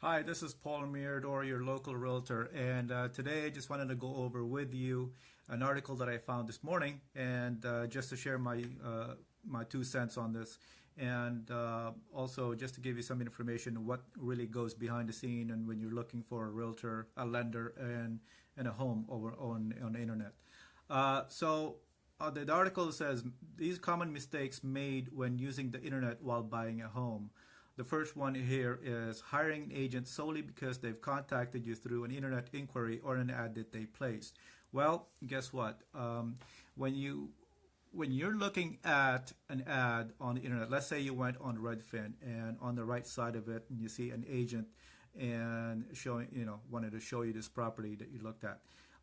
Hi, this is Paul Mirador, your local realtor, and today I just wanted to go over with you an article that I found this morning, and just to share my 2 cents on this, and also just to give you some information what really goes behind the scene, and when you're looking for a realtor, a lender, and a home over on the internet. The article says these common mistakes made when using the internet while buying a home. The first one here is hiring an agent solely because they've contacted you through an internet inquiry or an ad that they placed. Well, guess what? When you're looking at an ad on the internet, let's say you went on Redfin and on the right side of it, and you see an agent and showing, wanted to show you this property that you looked at.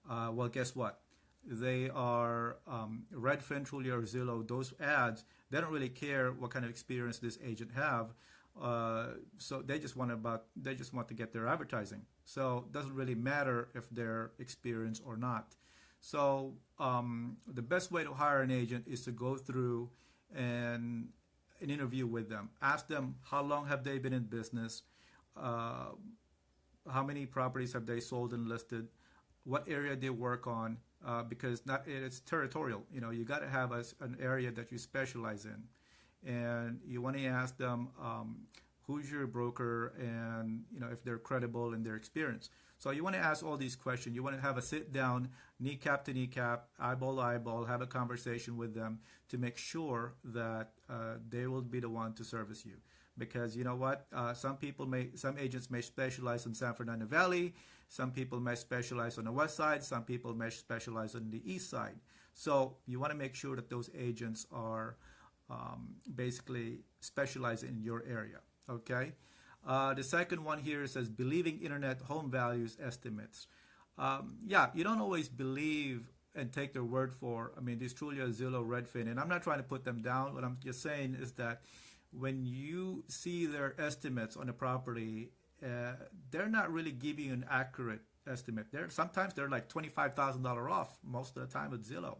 Well, guess what? They are Redfin, Trulia, or Zillow. Those ads, they don't really care what kind of experience this agent have. So they just want to get their advertising. So it doesn't really matter if they're experienced or not. So the best way to hire an agent is to go through an interview with them. Ask them how long have they been in business, how many properties have they sold and listed, what area they work on, because it's territorial. You got to have an area that you specialize in. And you want to ask them who's your broker, and if they're credible in their experience. So you want to ask all these questions. You want to have a sit down, kneecap to kneecap, eyeball to eyeball, have a conversation with them to make sure that they will be the one to service you. Because you know what, some agents may specialize in San Fernando Valley, some people may specialize on the west side, some people may specialize on the east side. So you want to make sure that those agents are basically specialize in your area. Okay. The second one here says believing internet home values estimates. You don't always believe and take their word for. I mean, these Trulia, Zillow, Redfin, and I'm not trying to put them down. What I'm just saying is that when you see their estimates on a property, they're not really giving you an accurate estimate. Sometimes they're like $25,000 off most of the time with Zillow.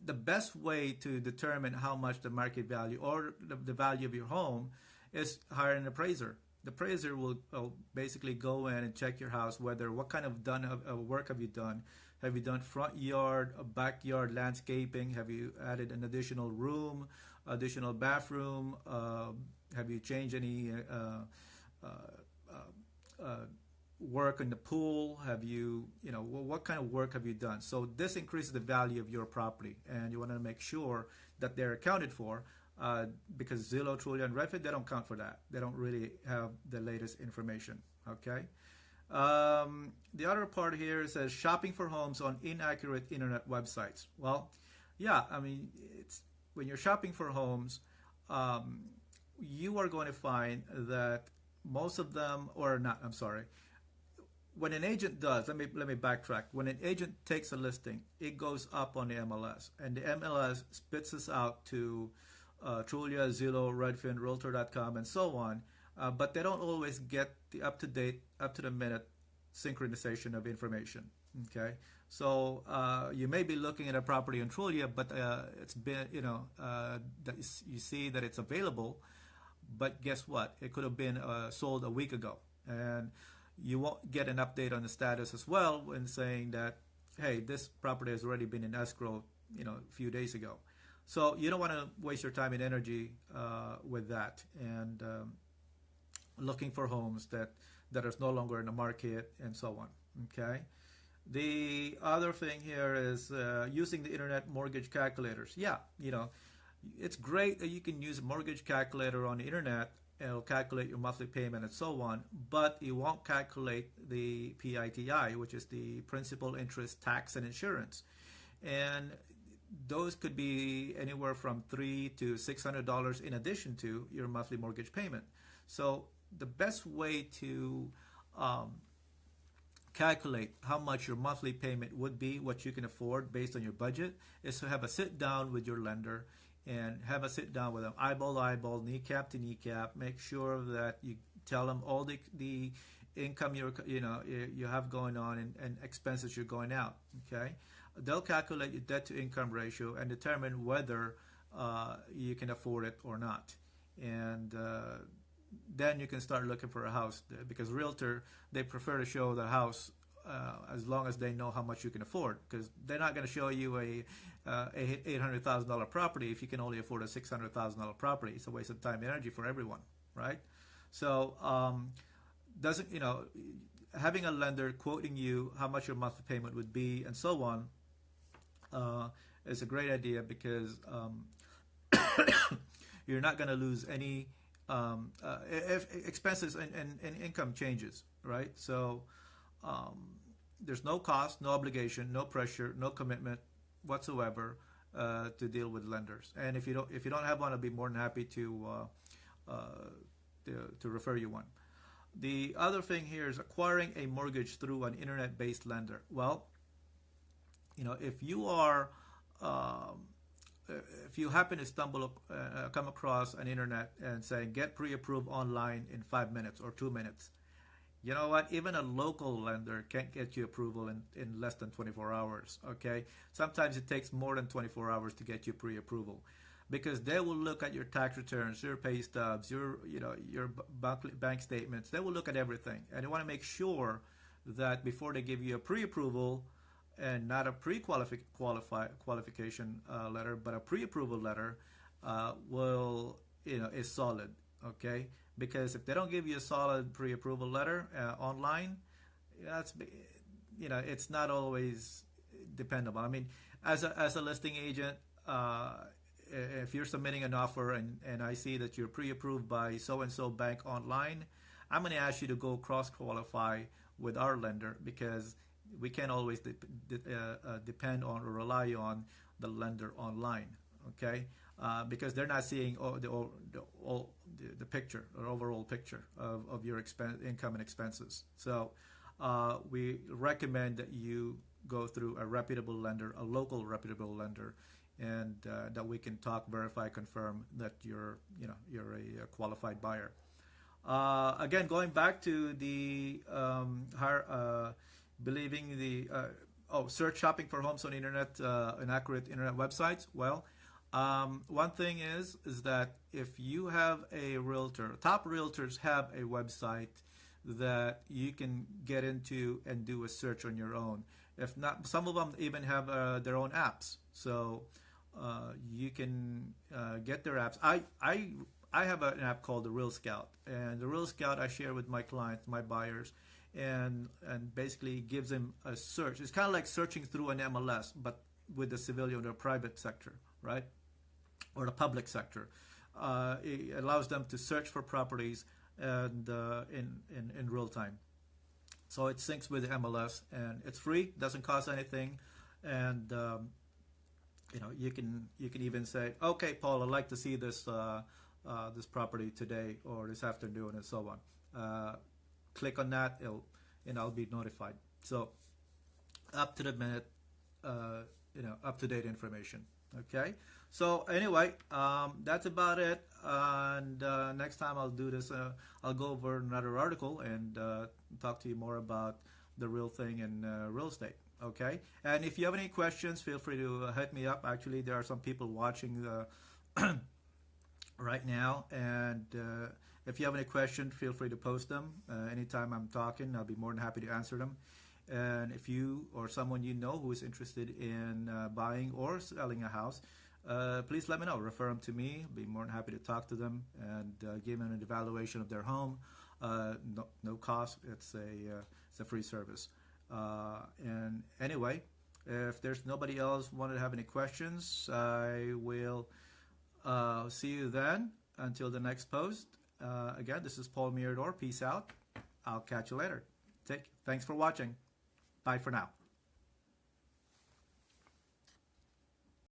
The best way to determine how much the market value or the value of your home is hire an appraiser. The appraiser will basically go in and check your house, what kind of work have you done? Have you done front yard, backyard landscaping? Have you added an additional room, additional bathroom? Have you changed any work in the pool? Have you, what kind of work have you done? So this increases the value of your property, and you want to make sure that they're accounted for, because Zillow, Trulia, and Redfin, they don't count for that. They don't really have the latest information. Okay. The other part here says shopping for homes on inaccurate internet websites. Well, yeah, I mean, when you're shopping for homes, you are going to find that most of them, or not, I'm sorry, when an agent does, let me backtrack. When an agent takes a listing, it goes up on the MLS, and the MLS spits this out to Trulia, Zillow, Redfin, Realtor.com, and so on. But they don't always get the up-to-date, up-to-the-minute synchronization of information. Okay, so you may be looking at a property in Trulia, but it's been, that you see that it's available, but guess what? It could have been sold a week ago, and you won't get an update on the status as well when saying that, hey, this property has already been in escrow, a few days ago. So you don't want to waste your time and energy with that, and looking for homes that are no longer in the market and so on. Okay. The other thing here is using the internet mortgage calculators. Yeah, it's great that you can use a mortgage calculator on the internet. It'll calculate your monthly payment and so on, but it won't calculate the PITI, which is the principal, interest, tax, and insurance. And those could be anywhere from $300 to $600 in addition to your monthly mortgage payment. So the best way to calculate how much your monthly payment would be, what you can afford based on your budget, is to have a sit down with your lender and have a sit down with them, eyeball to eyeball, kneecap to kneecap. Make sure that you tell them all the income you have going on and expenses you're going out. Okay, they'll calculate your debt to income ratio and determine whether you can afford it or not. And then you can start looking for a house, because realtor, they prefer to show the house as long as they know how much you can afford, because they're not going to show you a $800,000 property if you can only afford a $600,000 property. It's a waste of time and energy for everyone, right? So doesn't having a lender quoting you how much your monthly payment would be and so on is a great idea, because you're not going to lose any if expenses and income changes, right? So there's no cost, no obligation, no pressure, no commitment whatsoever to deal with lenders. And if you don't have one, I'll be more than happy to refer you one. The other thing here is acquiring a mortgage through an internet-based lender. Well, if you are if you happen to come across an internet and saying get pre-approved online in 5 minutes or 2 minutes, you know what? Even a local lender can't get you approval in less than 24 hours. Okay, sometimes it takes more than 24 hours to get you pre-approval, because they will look at your tax returns, your pay stubs, your bank statements. They will look at everything, and they want to make sure that before they give you a pre-approval, and not a qualification letter, but a pre-approval letter, is solid. Okay, because if they don't give you a solid pre-approval letter online, it's not always dependable. I mean, as a listing agent, if you're submitting an offer and I see that you're pre-approved by so-and-so bank online, I'm going to ask you to go cross-qualify with our lender, because we can't always depend on or rely on the lender online, okay? Because they're not seeing the picture or overall picture of your income and expenses. So we recommend that you go through a reputable lender, a local reputable lender, and that we can talk, verify, confirm that you're a qualified buyer. Again, going back to the search shopping for homes on internet, inaccurate internet websites. Well, one thing is that if you have a realtor, top realtors have a website that you can get into and do a search on your own. If not, some of them even have their own apps, so you can get their apps. I have an app called the Real Scout, and the Real Scout I share with my clients, my buyers, and basically gives them a search. It's kind of like searching through an MLS, but with the civilian or private sector, right, or the public sector. It allows them to search for properties and in real time. So it syncs with the MLS, and it's free, doesn't cost anything, and you can even say, okay, Paul, I'd like to see this this property today or this afternoon, and so on. Click on that, I'll be notified. So up to the minute, up to date information. Okay. So anyway, that's about it. And next time I'll do this. I'll go over another article and talk to you more about the real thing in real estate. Okay. And if you have any questions, feel free to hit me up. Actually, there are some people watching right now, and if you have any questions, feel free to post them. Anytime I'm talking, I'll be more than happy to answer them. And if you or someone you know who is interested in buying or selling a house, please let me know. Refer them to me. I'll be more than happy to talk to them and give them an evaluation of their home. No cost. It's a free service. And anyway, if there's nobody else wanted to have any questions, I will see you then. Until the next post. Again, this is Paul Mirador. Peace out. I'll catch you later. Thanks for watching. Bye for now.